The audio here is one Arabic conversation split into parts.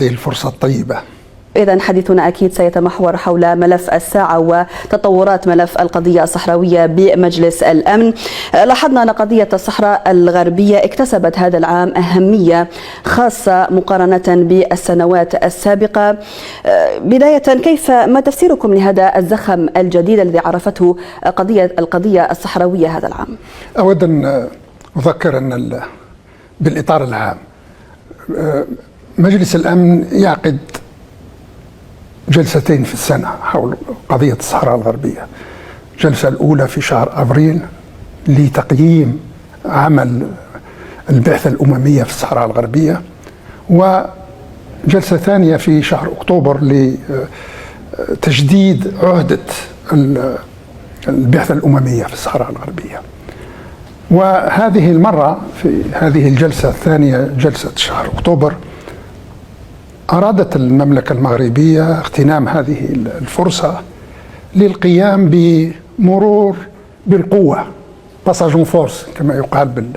هذه الفرصة الطيبة. إذن حديثنا أكيد سيتمحور حول ملف الساعة وتطورات ملف القضية الصحراوية بمجلس الأمن. لاحظنا أن قضية الصحراء الغربية اكتسبت هذا العام أهمية خاصة مقارنة بالسنوات السابقة. بداية، ما تفسيركم لهذا الزخم الجديد الذي عرفته القضية الصحراوية هذا العام؟ أود أن أذكر أن بالإطار العام مجلس الأمن يعقد جلستين في السنة حول قضية الصحراء الغربية. الجلسة الأولى في شهر أبريل لتقييم عمل البعثة الأممية في الصحراء الغربية، وجلسة ثانية في شهر أكتوبر لتجديد عهدة البعثة الأممية في الصحراء الغربية. وهذه المرة في هذه الجلسة الثانية، جلسة شهر أكتوبر، أرادت المملكة المغربية اغتنام هذه الفرصة للقيام بمرور بالقوة، باساج فورس كما يقال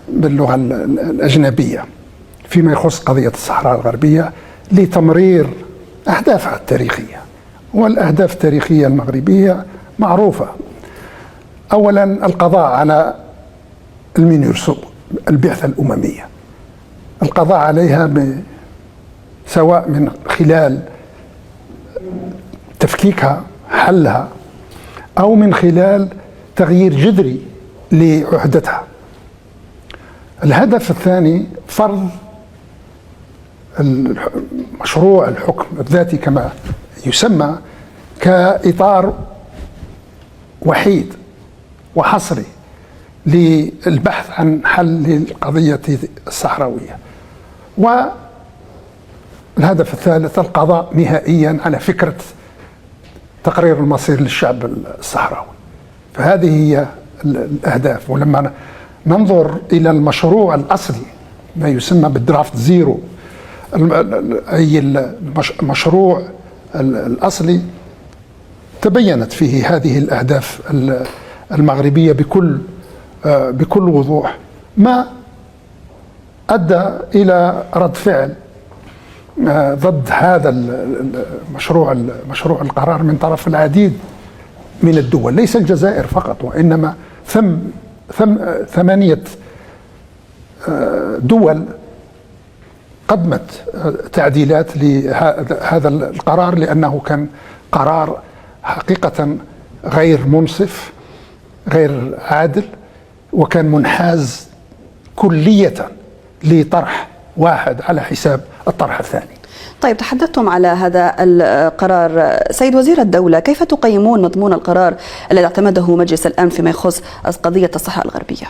باللغة الأجنبية، فيما يخص قضية الصحراء الغربية لتمرير أهدافها التاريخية. والأهداف التاريخية المغربية معروفة. أولا القضاء على المينورسو، البعثة الأممية، القضاء عليها سواء من خلال تفكيكها، حلها، أو من خلال تغيير جذري لعهدتها. الهدف الثاني فرض مشروع الحكم الذاتي كما يسمى كإطار وحيد وحصري للبحث عن حل للقضية الصحراوية. والهدف الثالث القضاء نهائيا على فكرة تقرير المصير للشعب الصحراوي. فهذه هي الأهداف. ولما ننظر إلى المشروع الأصلي ما يسمى بالدرافت زيرو، أي المشروع الأصلي، تبينت فيه هذه الأهداف المغربية بكل وضوح، ما أدى إلى رد فعل ضد هذا مشروع القرار من طرف العديد من الدول، ليس الجزائر فقط، وإنما ثم 8 دول قدمت تعديلات لهذا القرار، لأنه كان قرار حقيقة غير منصف، غير عادل، وكان منحاز كلية لطرح واحد على حساب الطرح الثاني. طيب، تحدثتم على هذا القرار. سيد وزير الدولة، كيف تقيمون مضمون القرار الذي اعتمده مجلس الأمن فيما يخص قضية الصحراء الغربية؟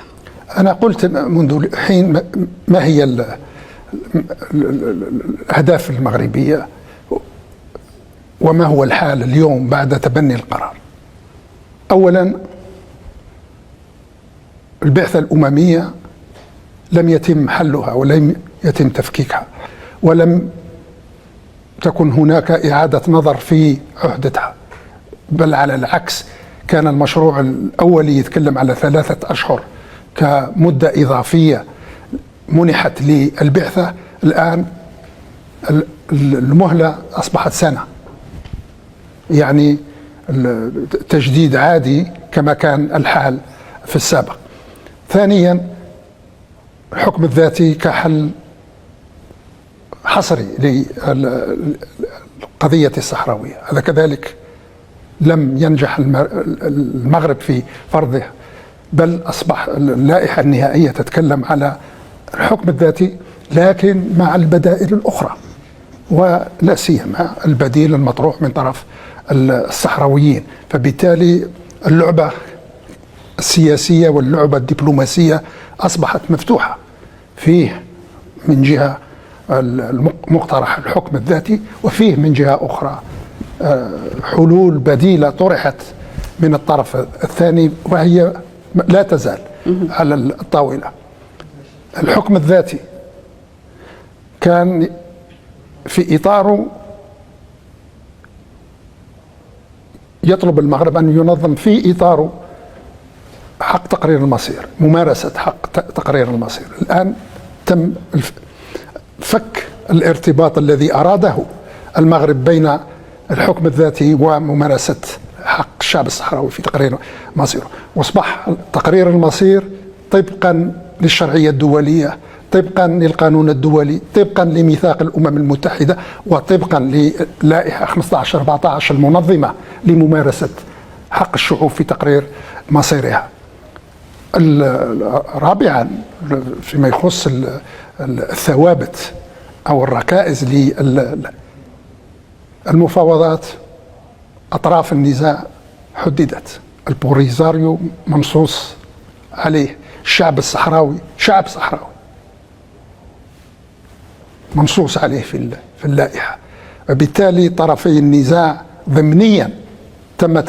أنا قلت منذ حين ما هي الأهداف المغربية وما هو الحال اليوم بعد تبني القرار. أولا، البعثة الأممية لم يتم حلها ولم يتم تفكيكها، ولم تكن هناك إعادة نظر في عهدتها، بل على العكس، كان المشروع الأولي يتكلم على 3 أشهر كمدة إضافية منحت للبعثة. الآن المهلة أصبحت سنة، يعني تجديد عادي كما كان الحال في السابق. ثانيا، الحكم الذاتي كحل حصري للقضية الصحراوية، هذا كذلك لم ينجح المغرب في فرضه، بل أصبح اللائحة النهائية تتكلم على الحكم الذاتي لكن مع البدائل الأخرى، ولا سيما البديل المطروح من طرف الصحراويين. فبالتالي اللعبة السياسية واللعبة الدبلوماسية أصبحت مفتوحة، فيه من جهة مقترح الحكم الذاتي، وفيه من جهة أخرى حلول بديلة طرحت من الطرف الثاني، وهي لا تزال على الطاولة. الحكم الذاتي كان في إطاره يطلب المغرب أن ينظم في إطاره حق تقرير المصير، ممارسة حق تقرير المصير. الآن تم فك الارتباط الذي أراده المغرب بين الحكم الذاتي وممارسة حق الشعب الصحراوي في تقرير مصيره. واصبح تقرير المصير طبقا للشرعية الدولية، طبقا للقانون الدولي، طبقا لميثاق الأمم المتحدة، وطبقا للائحة 15/14 المنظمة لممارسة حق الشعوب في تقرير مصيرها. رابعا، فيما يخص الثوابت أو الركائز للمفاوضات، أطراف النزاع حددت. البوليزاريو منصوص عليه، الشعب الصحراوي شعب صحراوي منصوص عليه في اللائحة، وبالتالي طرفي النزاع ضمنيا تم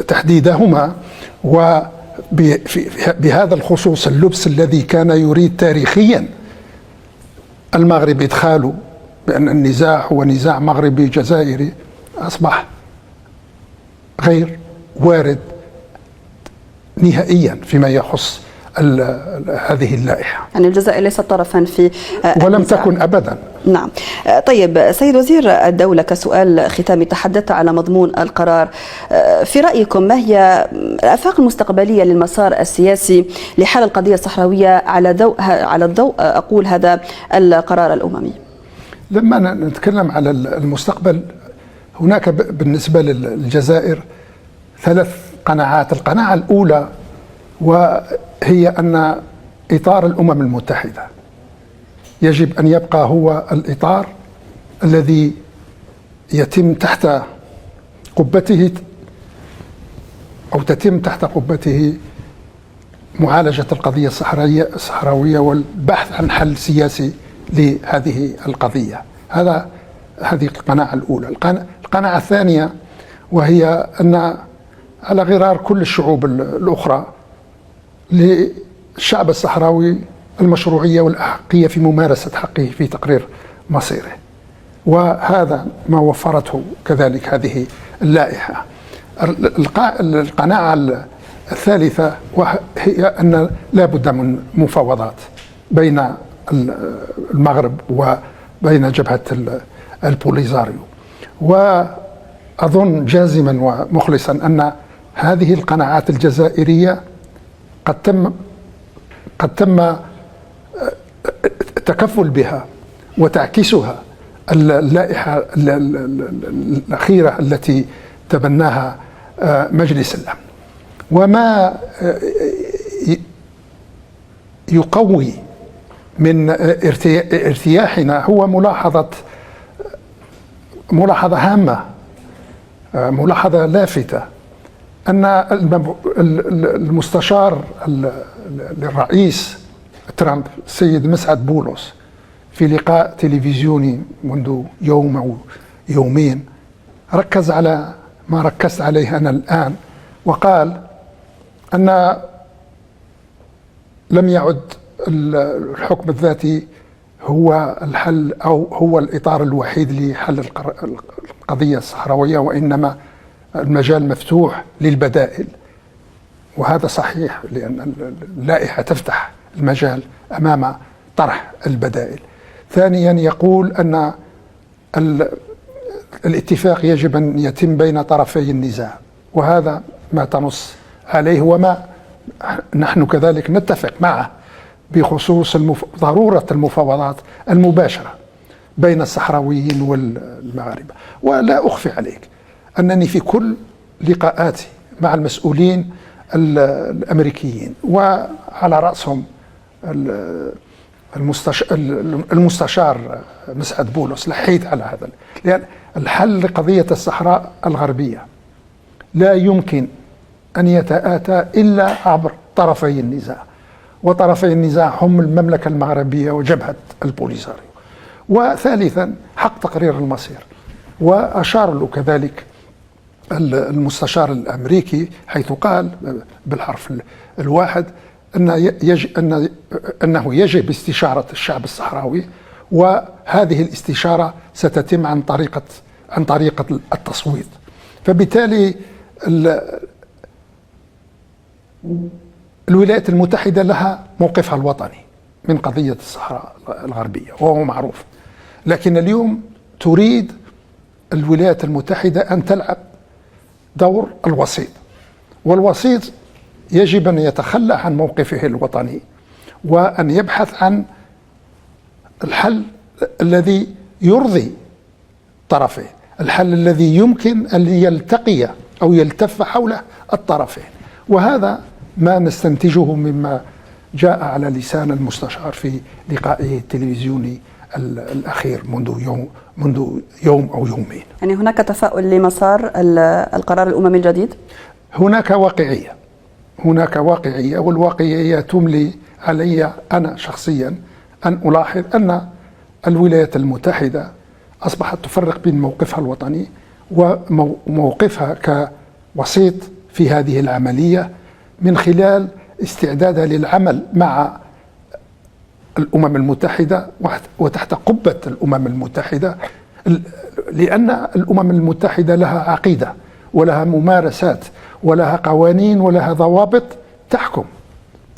تحديدهما، وبهذا الخصوص اللبس الذي كان يريد تاريخيا المغرب إدخاله بأن النزاع هو نزاع مغربي جزائري أصبح غير وارد نهائيا فيما يخص هذه اللائحة. يعني الجزائر ليست طرفا في ولم النزاع. تكن أبدا. نعم. طيب سيد وزير الدولة، كسؤال ختامي، تحدثت على مضمون القرار. في رأيكم ما هي الآفاق المستقبلية للمسار السياسي لحل القضية الصحراوية على الضوء أقول هذا القرار الأممي؟ لما نتكلم على المستقبل، هناك بالنسبة للجزائر 3 قناعات. القناعة الأولى وهي أن إطار الأمم المتحدة يجب أن يبقى هو الإطار الذي يتم تحت قبته أو تتم تحت قبته معالجة القضية الصحراوية والبحث عن حل سياسي لهذه القضية. هذه القناعة الأولى. القناعة الثانية وهي أن على غرار كل الشعوب الأخرى للشعب الصحراوي المشروعية والأحقية في ممارسة حقه في تقرير مصيره، وهذا ما وفرته كذلك هذه اللائحة. القناعة الثالثة وهي أن لا بد من مفاوضات بين المغرب وبين جبهة البوليزاريو، وأظن جازما ومخلصا أن هذه القناعات الجزائرية قد تم التكفل بها وتعكسها اللائحة الأخيرة التي تبناها مجلس الأمن. وما يقوي من ارتياحنا هو ملاحظة هامة، ملاحظة لافتة، أن المستشار للرئيس ترامب السيد مسعد بولس في لقاء تلفزيوني منذ يوم أو يومين ركز على ما ركزت عليه أنا الآن، وقال أن لم يعد الحكم الذاتي هو الحل أو هو الإطار الوحيد لحل القضية الصحراوية، وإنما المجال مفتوح للبدائل. وهذا صحيح، لأن اللائحة تفتح المجال أمام طرح البدائل. ثانيا يقول أن الاتفاق يجب أن يتم بين طرفي النزاع، وهذا ما تنص عليه وما نحن كذلك نتفق معه بخصوص ضرورة المفاوضات المباشرة بين الصحراويين والمغاربة. ولا أخفي عليك أنني في كل لقاءاتي مع المسؤولين الأمريكيين وعلى رأسهم المستشار مسعد بولس لحيت على هذا، لأن الحل لقضية الصحراء الغربية لا يمكن أن يتآتى إلا عبر طرفي النزاع، وطرفي النزاع هم المملكة المغربية وجبهة البوليزاريو. وثالثا حق تقرير المصير، وأشار له كذلك المستشار الأمريكي حيث قال بالحرف الواحد أنه يجب استشارة الشعب الصحراوي، وهذه الاستشارة ستتم عن طريقة التصويت. فبالتالي الولايات المتحدة لها موقفها الوطني من قضية الصحراء الغربية وهو معروف. لكن اليوم تريد الولايات المتحدة أن تلعب دور الوسيط، والوسيط يجب أن يتخلى عن موقفه الوطني وأن يبحث عن الحل الذي يرضي طرفين، الحل الذي يمكن أن يلتقي أو يلتف حوله الطرفين. وهذا ما نستنتجه مما جاء على لسان المستشار في لقائه التلفزيوني الأخير منذ يوم أو يومين. يعني هناك تفاؤل لمسار القرار الأممي الجديد؟ هناك واقعية، والواقعية تملي علي أنا شخصيا أن ألاحظ أن الولايات المتحدة أصبحت تفرق بين موقفها الوطني وموقفها كوسيط في هذه العملية من خلال استعدادها للعمل مع الأمم المتحدة وتحت قبة الأمم المتحدة، لأن الأمم المتحدة لها عقيدة ولها ممارسات ولها قوانين ولها ضوابط تحكم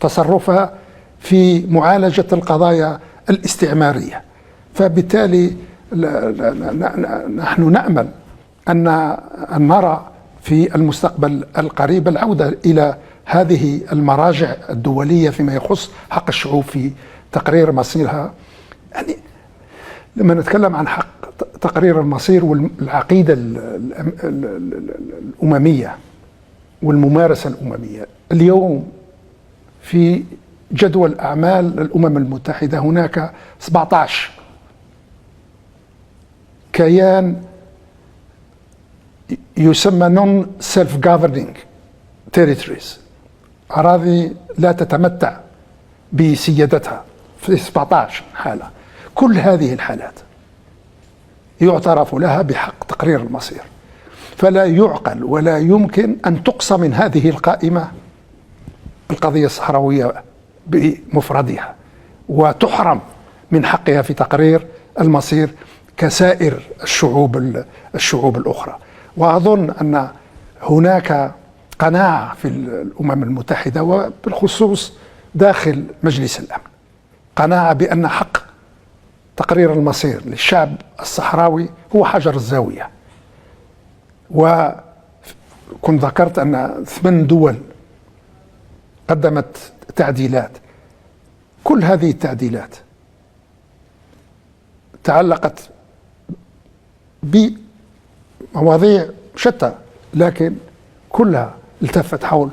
تصرفها في معالجة القضايا الاستعمارية. فبالتالي نحن نأمل أن نرى في المستقبل القريب العودة إلى هذه المراجع الدولية فيما يخص حق الشعوب في تقرير مصيرها. يعني لما نتكلم عن حق تقرير المصير والعقيدة الأممية والممارسة الأممية، اليوم في جدول أعمال الأمم المتحدة هناك 17 كيان يسمى Non-Self-Governing Territories، أراضي لا تتمتع بسيادتها، في 17 حالة. كل هذه الحالات يعترف لها بحق تقرير المصير، فلا يعقل ولا يمكن أن تقصى من هذه القائمة القضية الصحراوية بمفردها وتحرم من حقها في تقرير المصير كسائر الشعوب الأخرى. وأظن أن هناك قناعة في الأمم المتحدة وبالخصوص داخل مجلس الأمن، قناعة بأن حق تقرير المصير للشعب الصحراوي هو حجر الزاوية. وكنت ذكرت أن 8 دول قدمت تعديلات، كل هذه التعديلات تعلقت بمواضيع شتى، لكن كلها التفت حول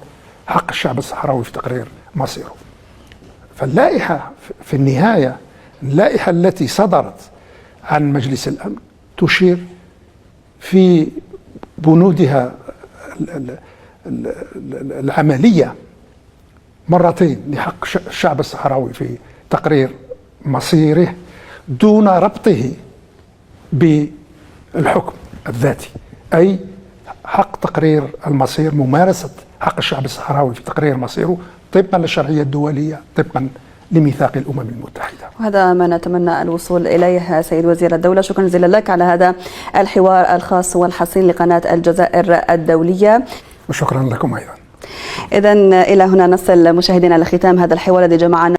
حق الشعب الصحراوي في تقرير مصيره. فاللائحة في النهاية، اللائحة التي صدرت عن مجلس الأمن تشير في بنودها العملية مرتين لحق الشعب الصحراوي في تقرير مصيره دون ربطه بالحكم الذاتي، أي حق تقرير المصير، ممارسة حق الشعب الصحراوي في تقرير مصيره طبقا للشرعية الدولية، طبقا لميثاق الأمم المتحدة. وهذا ما نتمنى الوصول إليه سيد وزير الدولة. شكرا جزيلا لك على هذا الحوار الخاص والحصري لقناة الجزائر الدولية. وشكرا لكم أيضا. إذن إلى هنا نصل مشاهدينا لختام هذا الحوار الذي جمعنا